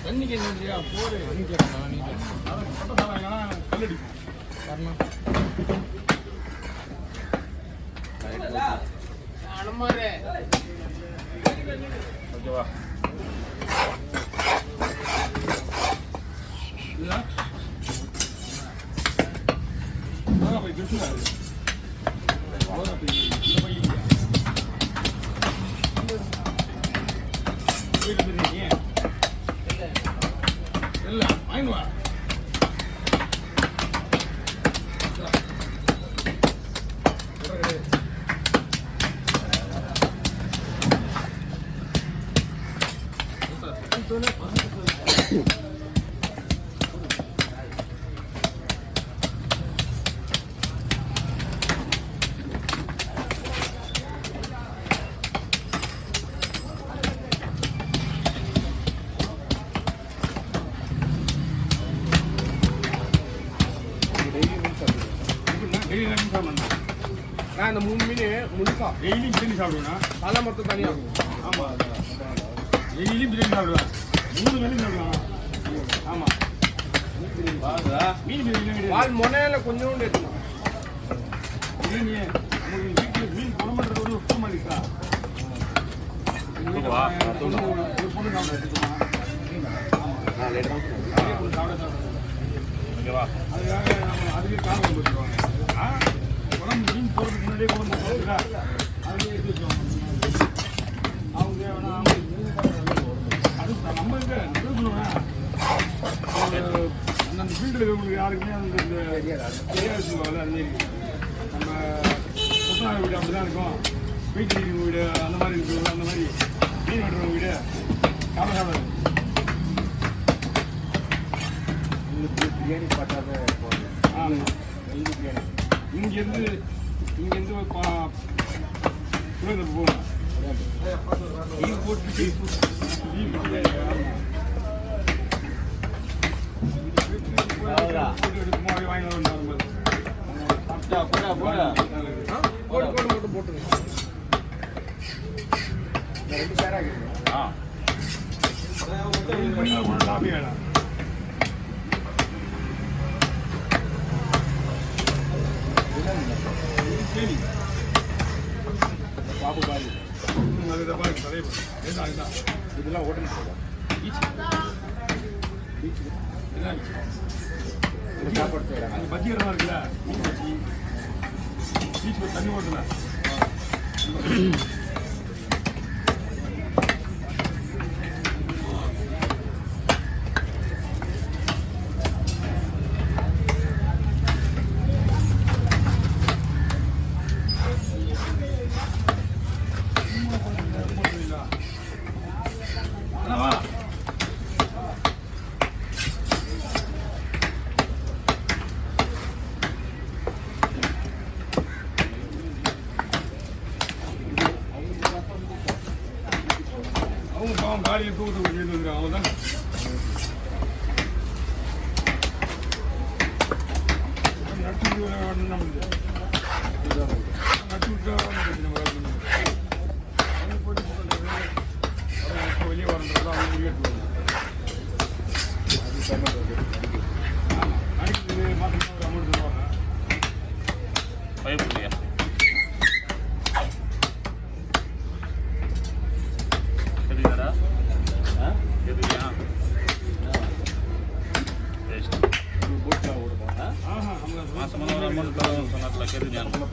தண்ணிக்கு இல்லையா போடு கல்லடிக்கும் ஓகேவா இல்ல வாங்கிவா நான் இந்த 3 மீன் முழுசா டெய்லியும் பிரியாணி சாப்பிடுவேன். தலை மொத்தம் தனியாக இருக்கும். ஆமாம், டெய்லியும் பிரியாணி சாப்பிடுவேன். 3 வேலையும் சாப்பிடுவேன். ஆமாம், மீன் பிரியாணி வால் முனையில் கொஞ்சோண்டு எடுத்துக்கலாம். பிரியாணி நமக்கு வீட்டில் மீன் குழம்புன்றது ஒரு சுத்தமாக இருக்கா? ஒரு பொண்ணு சாப்பிட எடுத்துக்கலாம். ஓகேவா? அதுக்காக நம்ம அதுவே காலம் போட்டுருவாங்க. குழம்பு மீன் போகிறதுக்கு முன்னாடியே குழம்பு போட்டுருக்கா அதுலேயே எடுத்து வச்சுருவாங்க. அவங்க அது நம்மளுக்கு நல்லது சொல்லுவேன். அந்தந்த ஃபீல்டில் இருக்கிறவங்களுக்கு யாருக்குமே அந்த தெரியாது சொல்லுவாங்கல்ல. அதுமாரி நம்ம கொத்தனார் வீடு அப்படி தான் இருக்கும். வீட்டு இருக்கிற வீடு அந்த மாதிரி இருக்கிறவங்க அந்த மாதிரி மீன் வெட்டுறவங்க வீடு சாப்பிட சாப்பிடாது. பிரியாணி பார்த்தாத ஆமாம், பிரியாணி இங்கேருந்து சுரேந்தர் போகணும். இது போட்டு எடுக்குமோ அப்படியே வாங்கி வரும்போது போட்டு போட்டுருங்க. 2 பேராக இருக்குது. லாபி வேணாம். பாபு பாரு இதெல்லாம் ஹோட்டல் சாப்பாடு செய்யறாங்க. அந்த பஜ்ஜி இடமா இருக்குல்ல, பீச் தண்ணி ஓட்டல அவங்க காலையில் தூக்கத்தை கொண்டு வந்துருக்காங்க. அவங்க தான் நட்டு வெளியே வரன்றதோ அவங்க வெளியேற்றுவாங்க. அடிக்கிறது மாதம் ஒரு அமௌண்ட் தருவாங்க. பயப்படலையா? மாசம் அமௌண்ட் சொன்னார்ல கேட்டு யாருக்கும்